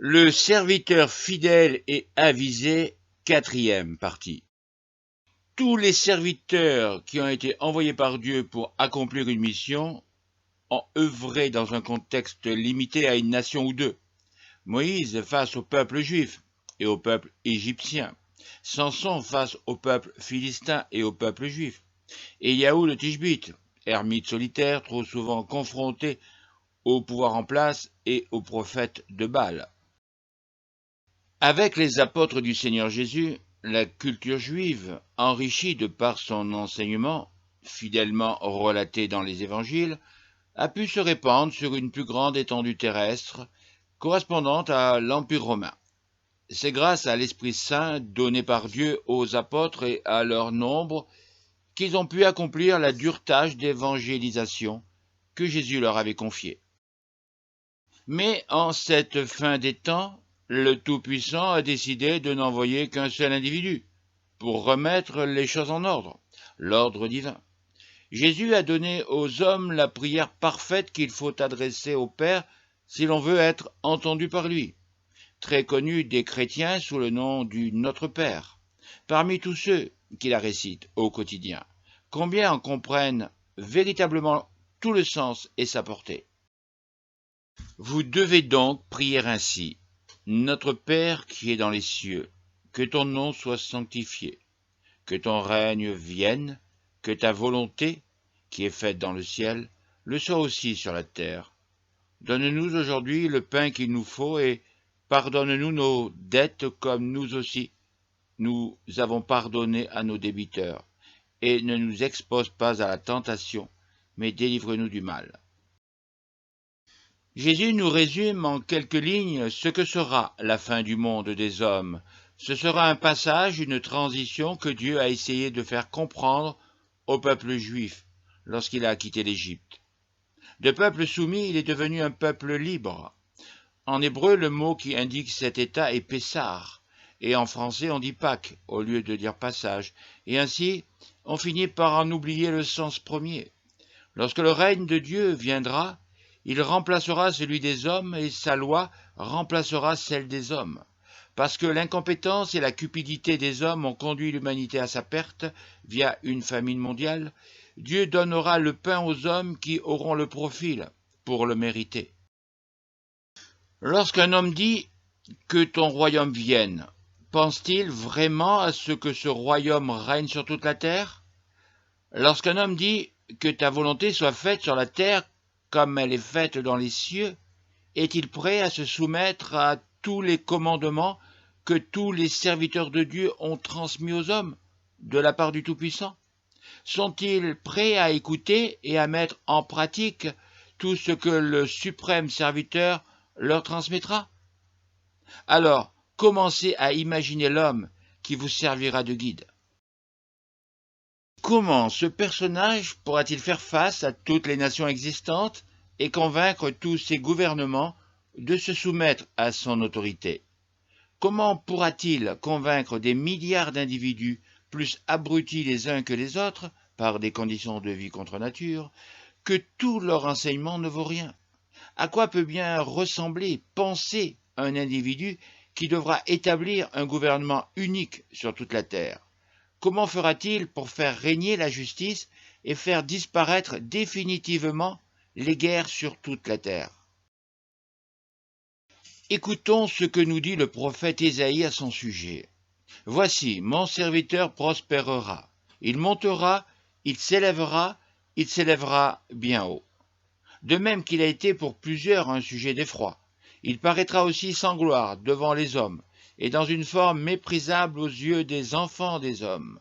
Le serviteur fidèle et avisé, quatrième partie. Tous les serviteurs qui ont été envoyés par Dieu pour accomplir une mission ont œuvré dans un contexte limité à une nation ou deux. Moïse face au peuple juif et au peuple égyptien. Samson face au peuple philistin et au peuple juif. Éliaou le Tishbite, ermite solitaire trop souvent confronté au pouvoir en place et aux prophètes de Baal. Avec les apôtres du Seigneur Jésus, la culture juive, enrichie de par son enseignement, fidèlement relaté dans les évangiles, a pu se répandre sur une plus grande étendue terrestre, correspondante à l'Empire romain. C'est grâce à l'Esprit Saint donné par Dieu aux apôtres et à leur nombre qu'ils ont pu accomplir la dure tâche d'évangélisation que Jésus leur avait confiée. Mais en cette fin des temps, le Tout-Puissant a décidé de n'envoyer qu'un seul individu pour remettre les choses en ordre, l'ordre divin. Jésus a donné aux hommes la prière parfaite qu'il faut adresser au Père si l'on veut être entendu par lui, très connu des chrétiens sous le nom du Notre Père. Parmi tous ceux qui la récitent au quotidien, combien en comprennent véritablement tout le sens et sa portée? Vous devez donc prier ainsi. Notre Père qui es dans les cieux, que ton nom soit sanctifié, que ton règne vienne, que ta volonté, qui est faite dans le ciel, le soit aussi sur la terre. Donne-nous aujourd'hui le pain qu'il nous faut et pardonne-nous nos dettes comme nous aussi nous avons pardonné à nos débiteurs. Et ne nous expose pas à la tentation, mais délivre-nous du mal. Jésus nous résume en quelques lignes ce que sera la fin du monde des hommes. Ce sera un passage, une transition que Dieu a essayé de faire comprendre au peuple juif lorsqu'il a quitté l'Égypte. De peuple soumis, il est devenu un peuple libre. En hébreu, le mot qui indique cet état est Pessar, et en français on dit Pâques au lieu de dire passage, et ainsi on finit par en oublier le sens premier. Lorsque le règne de Dieu viendra, il remplacera celui des hommes et sa loi remplacera celle des hommes. Parce que l'incompétence et la cupidité des hommes ont conduit l'humanité à sa perte via une famine mondiale, Dieu donnera le pain aux hommes qui auront le profil pour le mériter. Lorsqu'un homme dit « que ton royaume vienne », pense-t-il vraiment à ce que ce royaume règne sur toute la terre? Lorsqu'un homme dit « que ta volonté soit faite sur la terre comme elle est faite dans les cieux », est-il prêt à se soumettre à tous les commandements que tous les serviteurs de Dieu ont transmis aux hommes de la part du Tout-Puissant? Sont-ils prêts à écouter et à mettre en pratique tout ce que le suprême serviteur leur transmettra? Alors, commencez à imaginer l'homme qui vous servira de guide. Comment ce personnage pourra-t-il faire face à toutes les nations existantes et convaincre tous ces gouvernements de se soumettre à son autorité? Comment pourra-t-il convaincre des milliards d'individus, plus abrutis les uns que les autres, par des conditions de vie contre nature, que tout leur enseignement ne vaut rien? À quoi peut bien ressembler, penser un individu qui devra établir un gouvernement unique sur toute la terre? Comment fera-t-il pour faire régner la justice et faire disparaître définitivement les guerres sur toute la terre? Écoutons ce que nous dit le prophète Ésaïe à son sujet. « Voici, mon serviteur prospérera. Il montera, il s'élèvera bien haut. De même qu'il a été pour plusieurs un sujet d'effroi. Il paraîtra aussi sans gloire devant les hommes, et dans une forme méprisable aux yeux des enfants des hommes.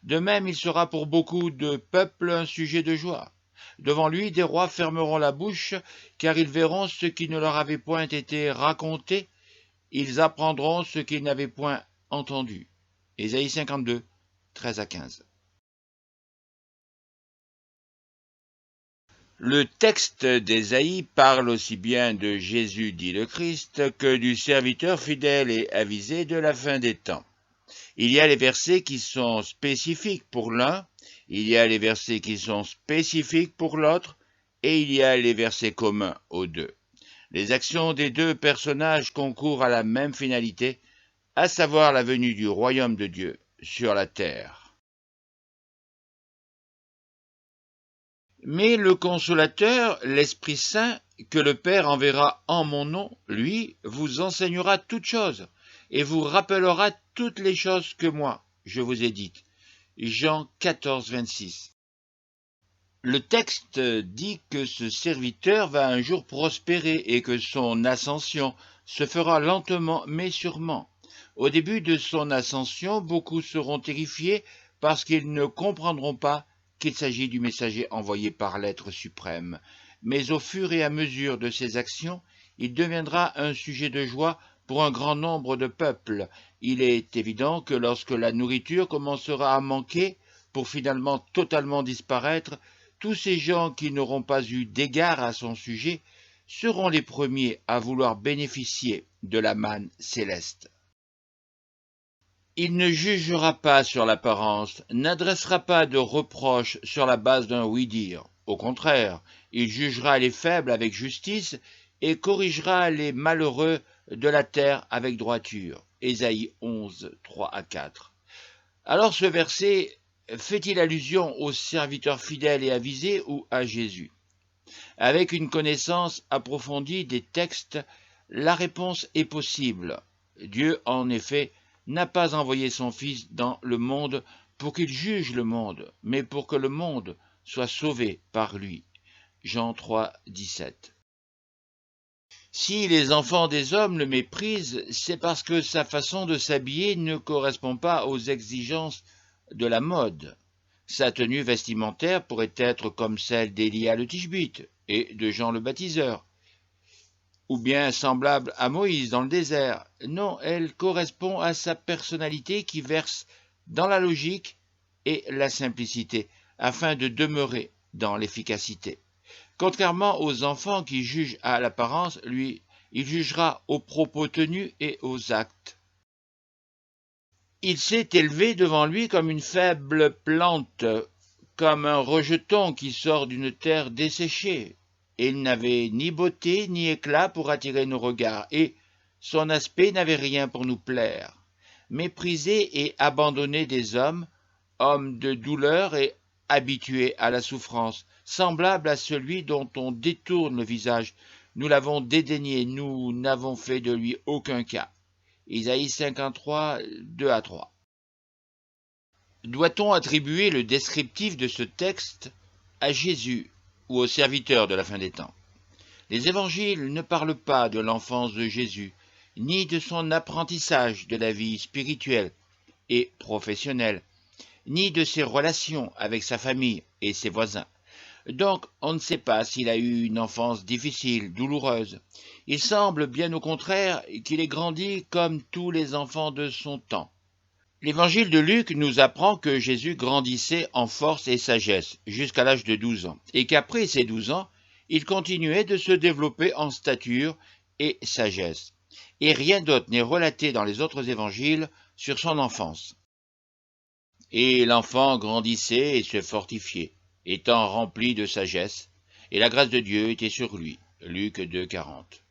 De même il sera pour beaucoup de peuples un sujet de joie. Devant lui des rois fermeront la bouche, car ils verront ce qui ne leur avait point été raconté, ils apprendront ce qu'ils n'avaient point entendu. » Ésaïe 52, 13-15. Le texte d'Ésaïe parle aussi bien de Jésus dit le Christ que du serviteur fidèle et avisé de la fin des temps. Il y a les versets qui sont spécifiques pour l'un, il y a les versets qui sont spécifiques pour l'autre, et il y a les versets communs aux deux. Les actions des deux personnages concourent à la même finalité, à savoir la venue du royaume de Dieu sur la terre. Mais le Consolateur, l'Esprit Saint, que le Père enverra en mon nom, lui, vous enseignera toutes choses et vous rappellera toutes les choses que moi, je vous ai dites. Jean 14, 26. Le texte dit que ce serviteur va un jour prospérer et que son ascension se fera lentement mais sûrement. Au début de son ascension, beaucoup seront terrifiés parce qu'ils ne comprendront pas qu'il s'agit du messager envoyé par l'être suprême. Mais au fur et à mesure de ses actions, il deviendra un sujet de joie pour un grand nombre de peuples. Il est évident que lorsque la nourriture commencera à manquer, pour finalement totalement disparaître, tous ces gens qui n'auront pas eu d'égard à son sujet seront les premiers à vouloir bénéficier de la manne céleste. Il ne jugera pas sur l'apparence, n'adressera pas de reproches sur la base d'un oui-dire. Au contraire, il jugera les faibles avec justice et corrigera les malheureux de la terre avec droiture. Ésaïe 11, 3 à 4. Alors ce verset fait-il allusion aux serviteurs fidèles et avisés ou à Jésus? Avec une connaissance approfondie des textes, la réponse est possible. Dieu, en effet, n'a pas envoyé son Fils dans le monde pour qu'il juge le monde, mais pour que le monde soit sauvé par lui. Jean 3, 17. Si les enfants des hommes le méprisent, c'est parce que sa façon de s'habiller ne correspond pas aux exigences de la mode. Sa tenue vestimentaire pourrait être comme celle d'Élia le Tishbite et de Jean le Baptiseur, ou bien semblable à Moïse dans le désert. Non, elle correspond à sa personnalité qui verse dans la logique et la simplicité, afin de demeurer dans l'efficacité. Contrairement aux enfants qui jugent à l'apparence, lui, il jugera aux propos tenus et aux actes. Il s'est élevé devant lui comme une faible plante, comme un rejeton qui sort d'une terre desséchée. Et il n'avait ni beauté ni éclat pour attirer nos regards, et son aspect n'avait rien pour nous plaire. Méprisé et abandonné des hommes, homme de douleur et habitué à la souffrance, semblable à celui dont on détourne le visage, nous l'avons dédaigné, nous n'avons fait de lui aucun cas. Isaïe 53, 2 à 3. Doit-on attribuer le descriptif de ce texte à Jésus ou aux serviteurs de la fin des temps? Les évangiles ne parlent pas de l'enfance de Jésus, ni de son apprentissage de la vie spirituelle et professionnelle, ni de ses relations avec sa famille et ses voisins. Donc, on ne sait pas s'il a eu une enfance difficile, douloureuse. Il semble bien au contraire qu'il ait grandi comme tous les enfants de son temps. L'évangile de Luc nous apprend que Jésus grandissait en force et sagesse jusqu'à l'âge de 12 ans, et qu'après ces 12 ans, il continuait de se développer en stature et sagesse. Et rien d'autre n'est relaté dans les autres évangiles sur son enfance. Et l'enfant grandissait et se fortifiait, étant rempli de sagesse, et la grâce de Dieu était sur lui. Luc 2, 40.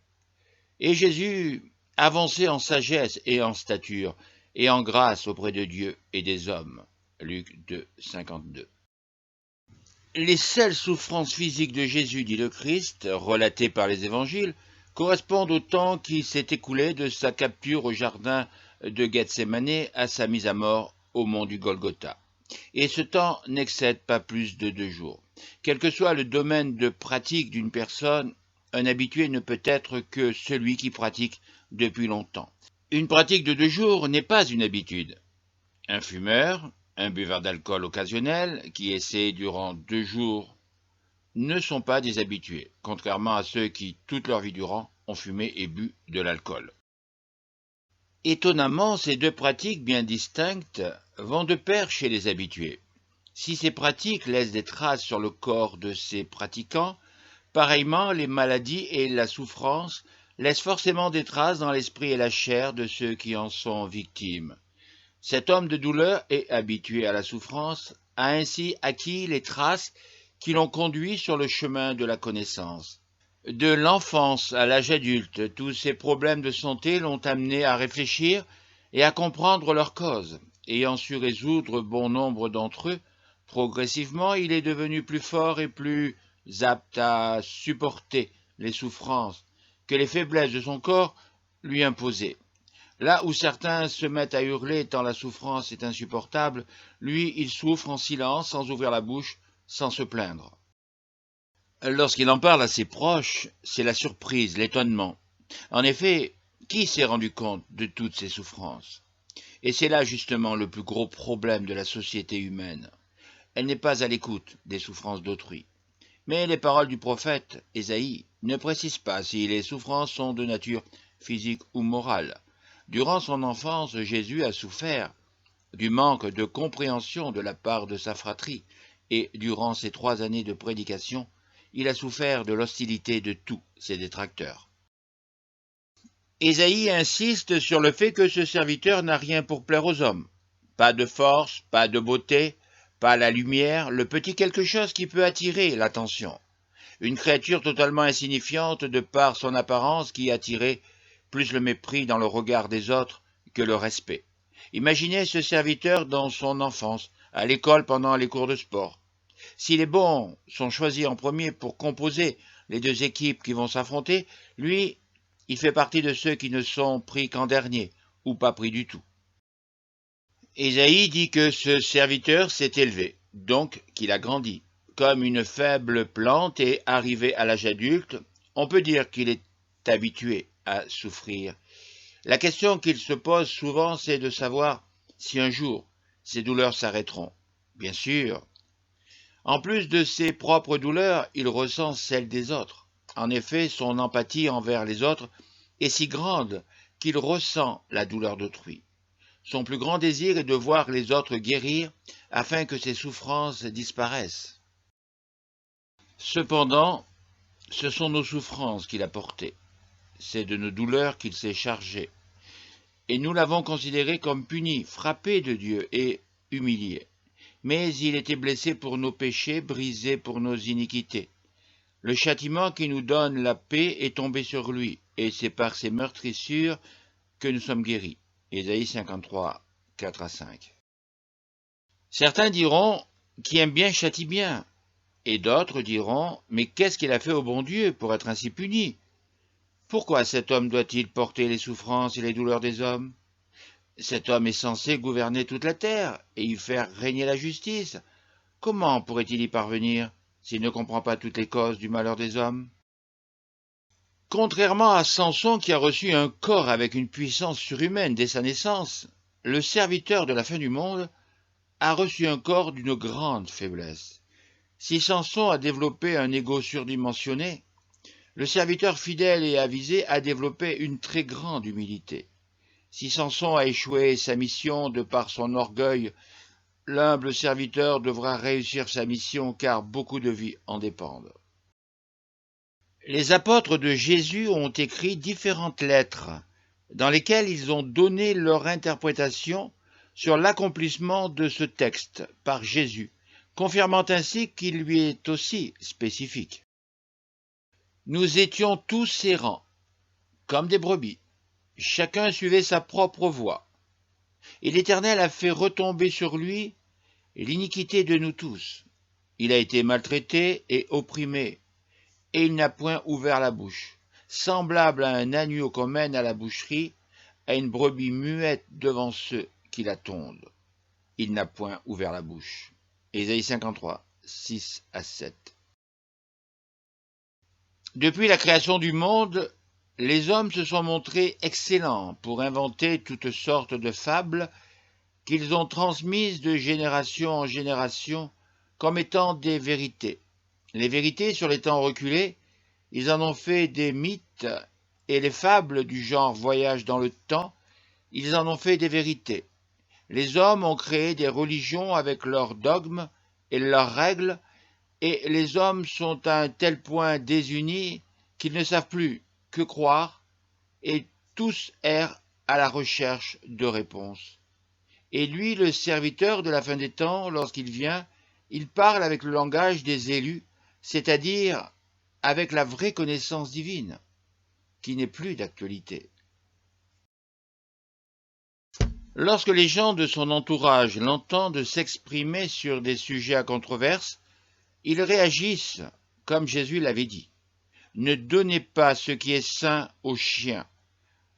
Et Jésus avançait en sagesse et en stature, et en grâce auprès de Dieu et des hommes. Luc 2, 52. Les seules souffrances physiques de Jésus, dit le Christ, relatées par les évangiles, correspondent au temps qui s'est écoulé de sa capture au jardin de Gethsémani à sa mise à mort au mont du Golgotha. Et ce temps n'excède pas plus de 2 jours. Quel que soit le domaine de pratique d'une personne, un habitué ne peut être que celui qui pratique depuis longtemps. Une pratique de 2 jours n'est pas une habitude. Un fumeur, un buveur d'alcool occasionnel, qui essaie durant 2 jours, ne sont pas des habitués, contrairement à ceux qui, toute leur vie durant, ont fumé et bu de l'alcool. Étonnamment, ces deux pratiques bien distinctes vont de pair chez les habitués. Si ces pratiques laissent des traces sur le corps de ces pratiquants, pareillement les maladies et la souffrance laissent forcément des traces dans l'esprit et la chair de ceux qui en sont victimes. Cet homme de douleur et habitué à la souffrance a ainsi acquis les traces qui l'ont conduit sur le chemin de la connaissance. De l'enfance à l'âge adulte, tous ces problèmes de santé l'ont amené à réfléchir et à comprendre leurs causes. Ayant su résoudre bon nombre d'entre eux, progressivement il est devenu plus fort et plus apte à supporter les souffrances que les faiblesses de son corps lui imposaient. Là où certains se mettent à hurler tant la souffrance est insupportable, lui il souffre en silence, sans ouvrir la bouche, sans se plaindre. Lorsqu'il en parle à ses proches, c'est la surprise, l'étonnement. En effet, qui s'est rendu compte de toutes ces souffrances? Et c'est là justement le plus gros problème de la société humaine. Elle n'est pas à l'écoute des souffrances d'autrui. Mais les paroles du prophète Ésaïe ne précisent pas si les souffrances sont de nature physique ou morale. Durant son enfance, Jésus a souffert du manque de compréhension de la part de sa fratrie, et durant ses 3 années de prédication, il a souffert de l'hostilité de tous ses détracteurs. Ésaïe insiste sur le fait que ce serviteur n'a rien pour plaire aux hommes. Pas de force, pas de beauté, pas la lumière, le petit quelque chose qui peut attirer l'attention. Une créature totalement insignifiante de par son apparence qui attirait plus le mépris dans le regard des autres que le respect. Imaginez ce serviteur dans son enfance, à l'école pendant les cours de sport. Si les bons sont choisis en premier pour composer les deux équipes qui vont s'affronter, lui, il fait partie de ceux qui ne sont pris qu'en dernier, ou pas pris du tout. Ésaïe dit que ce serviteur s'est élevé, donc qu'il a grandi. Comme une faible plante et arrivé à l'âge adulte, on peut dire qu'il est habitué à souffrir. La question qu'il se pose souvent, c'est de savoir si un jour ces douleurs s'arrêteront. Bien sûr, en plus de ses propres douleurs, il ressent celles des autres. En effet, son empathie envers les autres est si grande qu'il ressent la douleur d'autrui. Son plus grand désir est de voir les autres guérir afin que ses souffrances disparaissent. Cependant, ce sont nos souffrances qu'il a portées. C'est de nos douleurs qu'il s'est chargé. Et nous l'avons considéré comme puni, frappé de Dieu et humilié. Mais il était blessé pour nos péchés, brisé pour nos iniquités. Le châtiment qui nous donne la paix est tombé sur lui, et c'est par ses meurtrissures que nous sommes guéris. Ésaïe 53, 4 à 5. Certains diront, qui aime bien châtie bien, et d'autres diront, mais qu'est-ce qu'il a fait au bon Dieu pour être ainsi puni? Pourquoi cet homme doit-il porter les souffrances et les douleurs des hommes? Cet homme est censé gouverner toute la terre et y faire régner la justice. Comment pourrait-il y parvenir s'il ne comprend pas toutes les causes du malheur des hommes? Contrairement à Samson qui a reçu un corps avec une puissance surhumaine dès sa naissance, le serviteur de la fin du monde a reçu un corps d'une grande faiblesse. Si Samson a développé un ego surdimensionné, le serviteur fidèle et avisé a développé une très grande humilité. Si Samson a échoué sa mission de par son orgueil, l'humble serviteur devra réussir sa mission car beaucoup de vies en dépendent. Les apôtres de Jésus ont écrit différentes lettres dans lesquelles ils ont donné leur interprétation sur l'accomplissement de ce texte par Jésus, confirmant ainsi qu'il lui est aussi spécifique. Nous étions tous errants, comme des brebis. Chacun suivait sa propre voie. Et l'Éternel a fait retomber sur lui l'iniquité de nous tous. Il a été maltraité et opprimé, et il n'a point ouvert la bouche. Semblable à un agneau qu'on mène à la boucherie, à une brebis muette devant ceux qui la tondent. Il n'a point ouvert la bouche. Ésaïe 53, 6 à 7. Depuis la création du monde, les hommes se sont montrés excellents pour inventer toutes sortes de fables qu'ils ont transmises de génération en génération comme étant des vérités. Les vérités sur les temps reculés, ils en ont fait des mythes, et les fables du genre voyage dans le temps, ils en ont fait des vérités. Les hommes ont créé des religions avec leurs dogmes et leurs règles, et les hommes sont à un tel point désunis qu'ils ne savent plus que croire, et tous errent à la recherche de réponses. Et lui, le serviteur de la fin des temps, lorsqu'il vient, il parle avec le langage des élus, c'est-à-dire avec la vraie connaissance divine, qui n'est plus d'actualité. Lorsque les gens de son entourage l'entendent s'exprimer sur des sujets à controverse, ils réagissent comme Jésus l'avait dit. Ne donnez pas ce qui est sain aux chiens,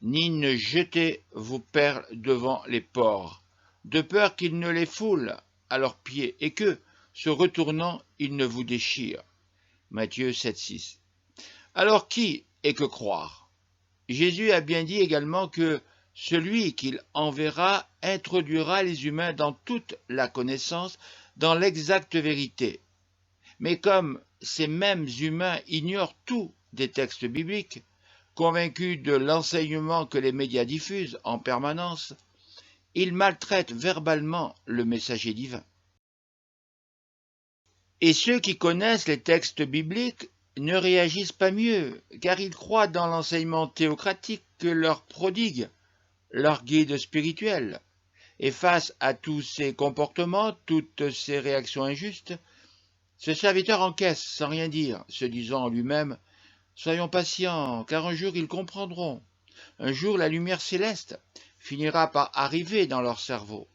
ni ne jetez vos perles devant les porcs, de peur qu'ils ne les foulent à leurs pieds et que, se retournant, ils ne vous déchirent. Matthieu 7,6. Alors qui est que croire? Jésus a bien dit également que celui qu'il enverra introduira les humains dans toute la connaissance, dans l'exacte vérité. Mais comme ces mêmes humains ignorent tout des textes bibliques, convaincus de l'enseignement que les médias diffusent en permanence, ils maltraitent verbalement le messager divin. Et ceux qui connaissent les textes bibliques ne réagissent pas mieux, car ils croient dans l'enseignement théocratique que leur prodigue leur guide spirituel. Et face à tous ces comportements, toutes ces réactions injustes, ce serviteur encaisse sans rien dire, se disant en lui-même « Soyons patients, car un jour ils comprendront. Un jour la lumière céleste finira par arriver dans leur cerveau. »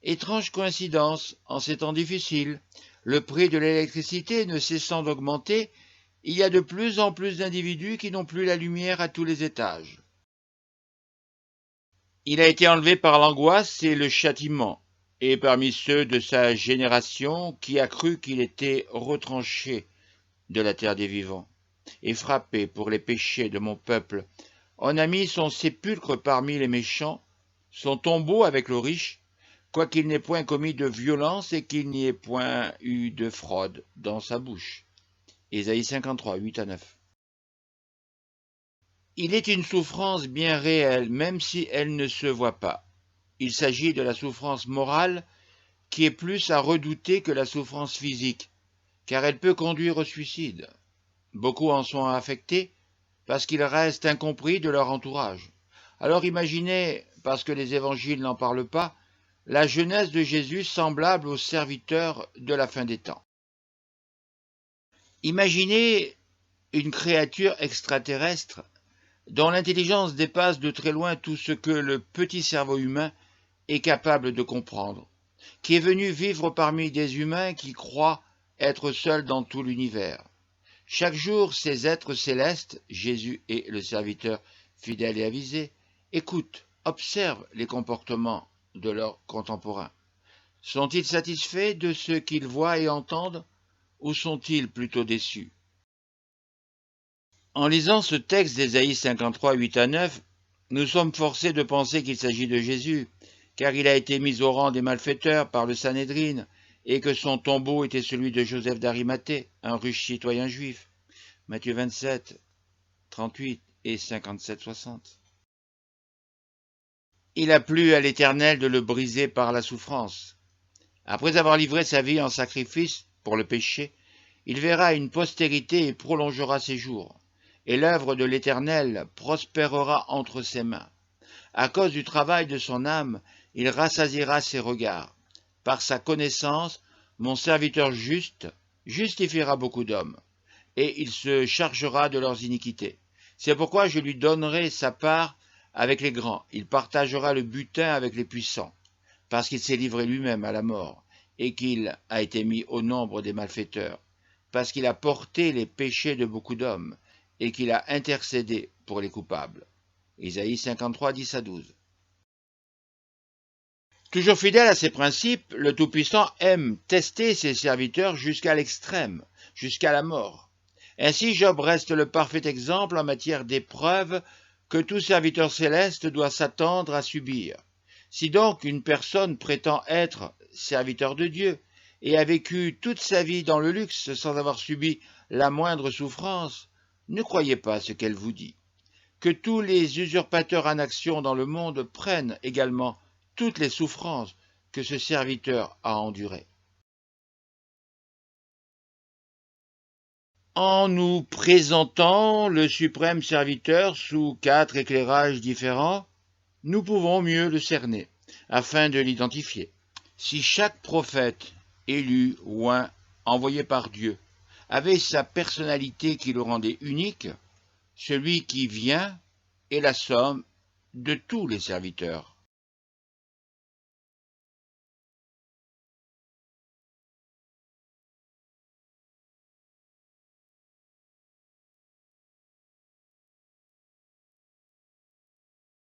Étrange coïncidence, en ces temps difficiles, le prix de l'électricité ne cessant d'augmenter, il y a de plus en plus d'individus qui n'ont plus la lumière à tous les étages. Il a été enlevé par l'angoisse et le châtiment, et parmi ceux de sa génération qui a cru qu'il était retranché de la terre des vivants, et frappé pour les péchés de mon peuple, on a mis son sépulcre parmi les méchants, son tombeau avec le riche, quoiqu'il n'ait point commis de violence et qu'il n'y ait point eu de fraude dans sa bouche. Ésaïe 53, 8 à 9. Il est une souffrance bien réelle, même si elle ne se voit pas. Il s'agit de la souffrance morale qui est plus à redouter que la souffrance physique, car elle peut conduire au suicide. Beaucoup en sont affectés parce qu'ils restent incompris de leur entourage. Alors imaginez, parce que les évangiles n'en parlent pas, la jeunesse de Jésus semblable au serviteur de la fin des temps. Imaginez une créature extraterrestre dont l'intelligence dépasse de très loin tout ce que le petit cerveau humain est capable de comprendre, qui est venu vivre parmi des humains qui croient être seuls dans tout l'univers. Chaque jour, ces êtres célestes, Jésus et le serviteur fidèle et avisé, écoutent, observent les comportements de leurs contemporains. Sont-ils satisfaits de ce qu'ils voient et entendent, ou sont-ils plutôt déçus? En lisant ce texte d'Ésaïe 53, 8 à 9, nous sommes forcés de penser qu'il s'agit de Jésus, car il a été mis au rang des malfaiteurs par le Sanhédrin, et que son tombeau était celui de Joseph d'Arimathée, un riche citoyen juif. Matthieu 27, 38 et 57, 60. Il a plu à l'Éternel de le briser par la souffrance. Après avoir livré sa vie en sacrifice pour le péché, il verra une postérité et prolongera ses jours. Et l'œuvre de l'Éternel prospérera entre ses mains. À cause du travail de son âme, il rassasiera ses regards. Par sa connaissance, mon serviteur juste justifiera beaucoup d'hommes, et il se chargera de leurs iniquités. C'est pourquoi je lui donnerai sa part avec les grands. Il partagera le butin avec les puissants, parce qu'il s'est livré lui-même à la mort, et qu'il a été mis au nombre des malfaiteurs, parce qu'il a porté les péchés de beaucoup d'hommes, et qu'il a intercédé pour les coupables. Ésaïe 53, 10 à 12. Toujours fidèle à ses principes, le Tout-Puissant aime tester ses serviteurs jusqu'à l'extrême, jusqu'à la mort. Ainsi, Job reste le parfait exemple en matière d'épreuves que tout serviteur céleste doit s'attendre à subir. Si donc une personne prétend être serviteur de Dieu et a vécu toute sa vie dans le luxe sans avoir subi la moindre souffrance, ne croyez pas ce qu'elle vous dit. Que tous les usurpateurs en action dans le monde prennent également toutes les souffrances que ce serviteur a endurées. En nous présentant le suprême serviteur sous 4 éclairages différents, nous pouvons mieux le cerner, afin de l'identifier. Si chaque prophète, élu ou envoyé par Dieu, avait sa personnalité qui le rendait unique, celui qui vient est la somme de tous les serviteurs.